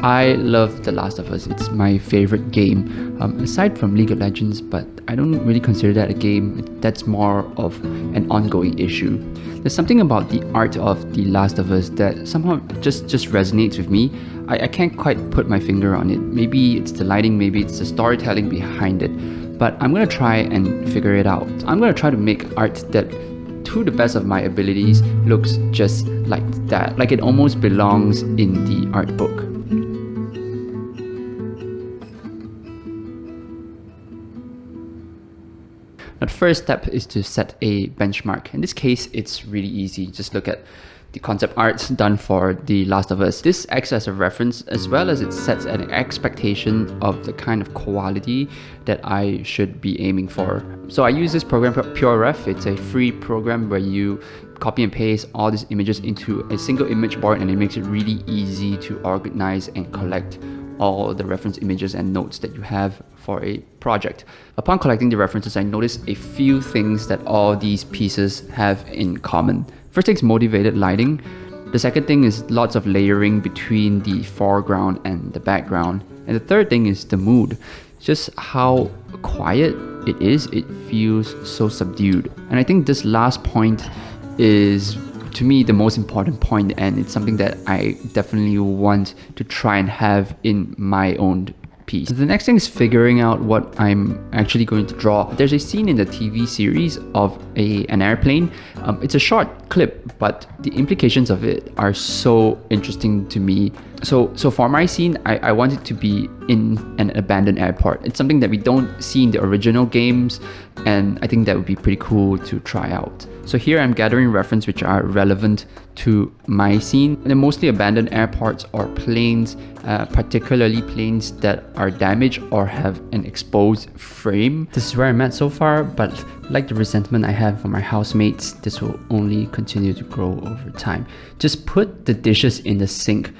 I love The Last of Us. It's my favorite game, aside from League of Legends, but I don't really consider that a game. That's more of an ongoing issue. There's something about the art of The Last of Us that somehow just resonates with me. I can't quite put my finger on it. Maybe it's the lighting, maybe it's the storytelling behind it, but I'm gonna try and figure it out. I'm gonna try to make art that, to the best of my abilities, looks just like that, like it almost belongs in the art book. Now, the first step is to set a benchmark. In this case, it's really easy. Just look at the concept art done for The Last of Us. This acts as a reference as well as it sets an expectation of the kind of quality that I should be aiming for. So I use this program called PureRef. It's a free program where you copy and paste all these images into a single image board, and it makes it really easy to organize and collect all the reference images and notes that you have for a project. Upon collecting the references, I noticed a few things that all these pieces have in common. First thing is motivated lighting. The second thing is lots of layering between the foreground and the background. And the third thing is the mood. Just how quiet it is, it feels so subdued. And I think this last point is, to me, the most important point, and it's something that I definitely want to try and have in my own piece. The next thing is figuring out what I'm actually going to draw. There's a scene in the TV series of an airplane. It's a short clip, but the implications of it are so interesting to me. So for my scene, I want it to be in an abandoned airport. It's something that we don't see in the original games, and I think that would be pretty cool to try out. So here I'm gathering references which are relevant to my scene. They're mostly abandoned airports or planes, particularly planes that are damaged or have an exposed frame. This is where I'm at so far, but like the resentment I have for my housemates, this will only continue to grow over time. Just put the dishes in the sink.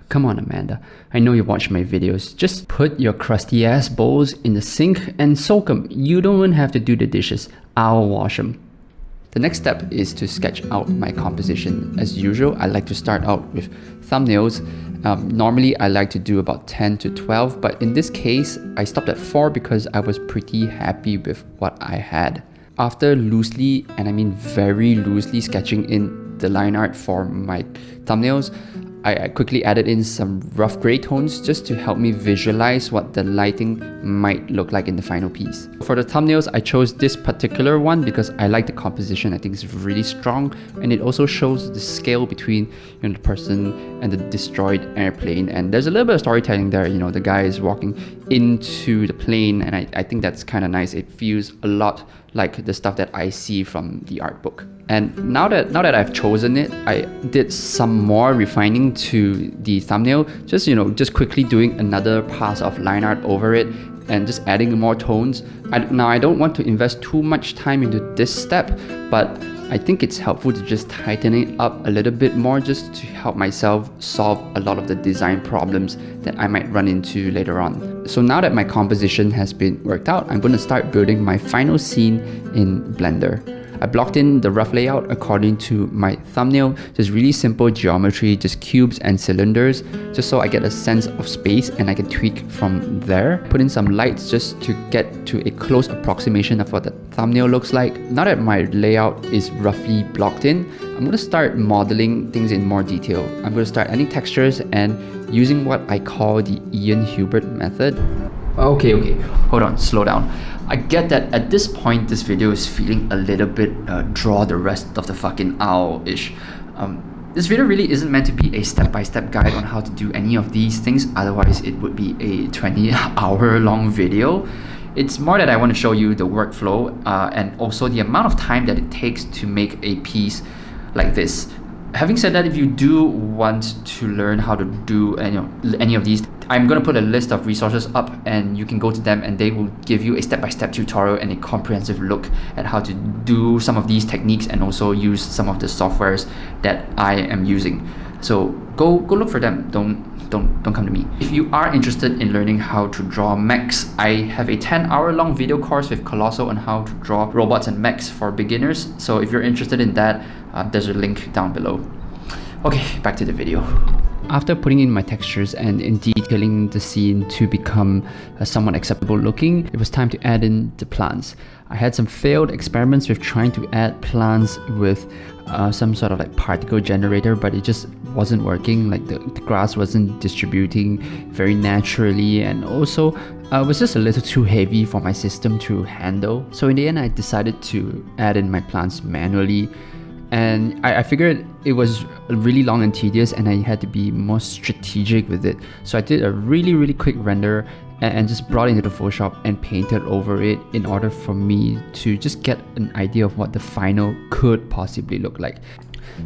Come on, Amanda. I know you watch my videos. Just put your crusty ass bowls in the sink and soak them. You don't even have to do the dishes. I'll wash them. The next step is to sketch out my composition. As usual, I like to start out with thumbnails. Normally, I like to do about 10 to 12, but in this case, I stopped at 4 because I was pretty happy with what I had. After loosely, and I mean very loosely, sketching in the line art for my thumbnails, I quickly added in some rough gray tones just to help me visualize what the lighting might look like in the final piece. For the thumbnails, I chose this particular one because I like the composition. I think it's really strong, and it also shows the scale between the person and the destroyed airplane. And there's a little bit of storytelling there. The guy is walking into the plane, and I think that's kind of nice. It feels a lot like the stuff that I see from the art book. And now that I've chosen it, I did some more refining to the thumbnail, just quickly doing another pass of line art over it and just adding more tones. Now I don't want to invest too much time into this step, but I think it's helpful to just tighten it up a little bit more just to help myself solve a lot of the design problems that I might run into later on. So now that my composition has been worked out, I'm going to start building my final scene in Blender. I blocked in the rough layout according to my thumbnail, just really simple geometry, just cubes and cylinders, just so I get a sense of space and I can tweak from there. Put in some lights just to get to a close approximation of what the thumbnail looks like. Now that my layout is roughly blocked in, I'm going to start modeling things in more detail. I'm going to start adding textures and using what I call the Ian Hubert method. Okay, hold on, slow down. I get that at this point, this video is feeling a little bit draw the rest of the fucking owl-ish. This video really isn't meant to be a step-by-step guide on how to do any of these things, otherwise it would be a 20-hour long video. It's more that I want to show you the workflow and also the amount of time that it takes to make a piece like this. Having said that, if you do want to learn how to do any of these, I'm going to put a list of resources up and you can go to them and they will give you a step-by-step tutorial and a comprehensive look at how to do some of these techniques and also use some of the softwares that I am using. So go look for them. Don't come to me. If you are interested in learning how to draw mechs, I have a 10-hour long video course with Colossal on how to draw robots and mechs for beginners. So if you're interested in that, there's a link down below. Okay, back to the video. After putting in my textures and in detailing the scene to become somewhat acceptable looking, it was time to add in the plants. I had some failed experiments with trying to add plants with some sort of like particle generator, but it just wasn't working. Like the grass wasn't distributing very naturally, and also it was just a little too heavy for my system to handle. So in the end, I decided to add in my plants manually. And I figured it was really long and tedious, and I had to be more strategic with it. So I did a really quick render and just brought it into the Photoshop and painted over it in order for me to just get an idea of what the final could possibly look like.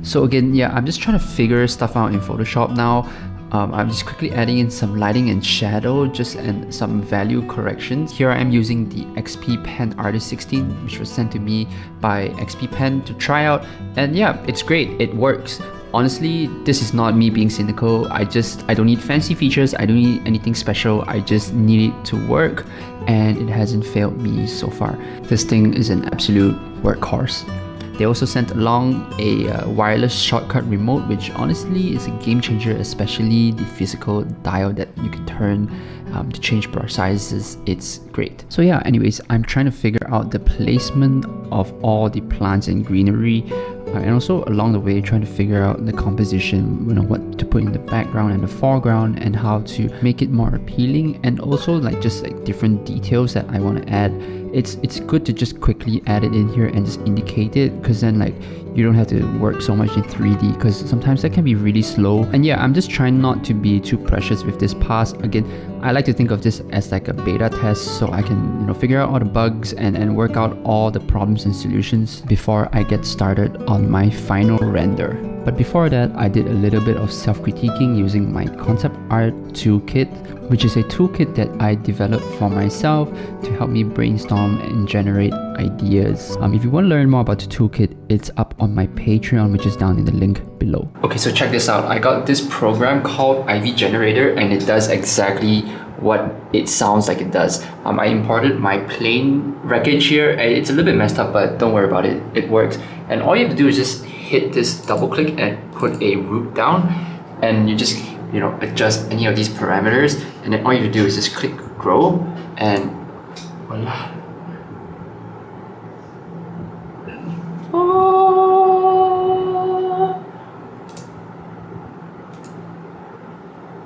So again, yeah, I'm just trying to figure stuff out in Photoshop now. I'm just quickly adding in some lighting and shadow and some value corrections. Here I am using the XP Pen Artist 16, which was sent to me by XP Pen to try out, and yeah, it's great, it works. Honestly, this is not me being cynical. I don't need fancy features, I don't need anything special, I just need it to work, and it hasn't failed me so far. This thing is an absolute workhorse. They also sent along a wireless shortcut remote, which honestly is a game changer, especially the physical dial that you can turn to change brush sizes. It's great. So yeah, anyways, I'm trying to figure out the placement of all the plants and greenery, and also along the way trying to figure out the composition, what to put in the background and the foreground, and how to make it more appealing, and also just different details that I want to add. It's good to just quickly add it in here and just indicate it, because then you don't have to work so much in 3D, because sometimes that can be really slow. And yeah, I'm just trying not to be too precious with this pass. Again, I like to think of this as like a beta test, so I can figure out all the bugs and work out all the problems and solutions before I get started on my final render. But before that, I did a little bit of self-critiquing using my concept art toolkit, which is a toolkit that I developed for myself to help me brainstorm and generate ideas. If you want to learn more about the toolkit, it's up on my Patreon, which is down in the link below. Okay, so check this out. I got this program called Ivy Generator, and it does exactly what it sounds like it does. I imported my plain wreckage here. It's a little bit messed up, but don't worry about it. It works. And all you have to do is just hit this double click and put a root down, and you just adjust any of these parameters, and then all you have to do is just click grow, and voila.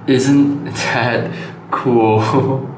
Isn't that cool?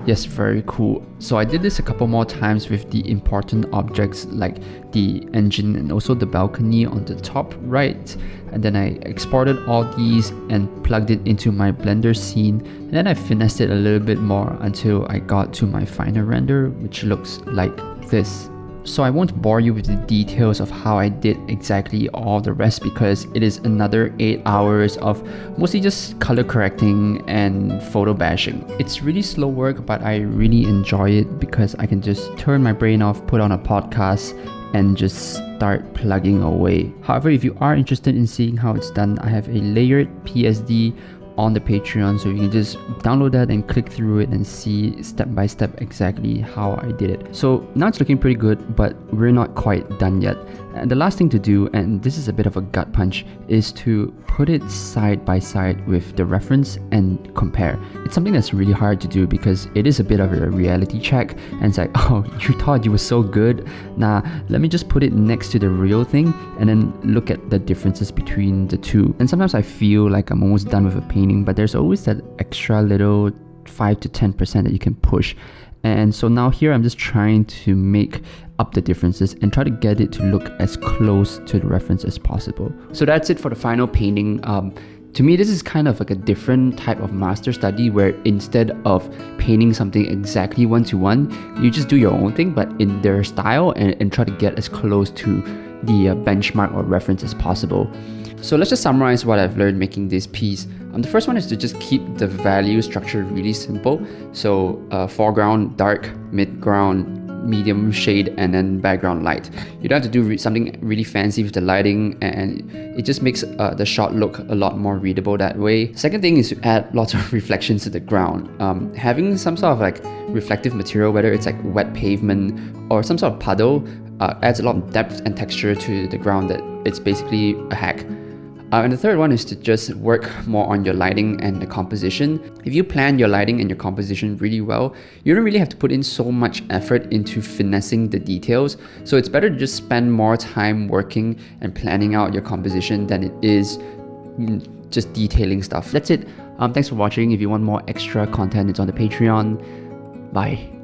Yes, very cool. So I did this a couple more times with the important objects like the engine and also the balcony on the top right. And then I exported all these and plugged it into my Blender scene. And then I finessed it a little bit more until I got to my final render, which looks like this. So I won't bore you with the details of how I did exactly all the rest, because it is another 8 hours of mostly just color correcting and photo bashing. It's really slow work, but I really enjoy it because I can just turn my brain off, put on a podcast, and just start plugging away. However, if you are interested in seeing how it's done, I have a layered PSD on the Patreon, so you can just download that and click through it and see step by step exactly how I did it. So now it's looking pretty good, but we're not quite done yet. And the last thing to do, and this is a bit of a gut punch, is to put it side by side with the reference and compare. It's something that's really hard to do because it is a bit of a reality check, and it's like, oh, you thought you were so good? Nah, let me just put it next to the real thing and then look at the differences between the two. And sometimes I feel like I'm almost done with a painting, but there's always that extra little 5 to 10% that you can push. And so now here I'm just trying to make up the differences and try to get it to look as close to the reference as possible. So that's it for the final painting. To me, this is kind of like a different type of master study where instead of painting something exactly one-to-one, you just do your own thing but in their style and try to get as close to the benchmark or reference as possible. So let's just summarize what I've learned making this piece. The first one is to just keep the value structure really simple. So foreground dark, midground medium shade, and then background light. You don't have to do something really fancy with the lighting, and it just makes the shot look a lot more readable that way. Second thing is to add lots of reflections to the ground. Having some sort of like reflective material, whether it's like wet pavement or some sort of puddle, adds a lot of depth and texture to the ground that it's basically a hack. And the third one is to just work more on your lighting and the composition. If you plan your lighting and your composition really well, you don't really have to put in so much effort into finessing the details. So it's better to just spend more time working and planning out your composition than it is just detailing stuff. That's it. Thanks for watching. If you want more extra content, it's on the Patreon. Bye.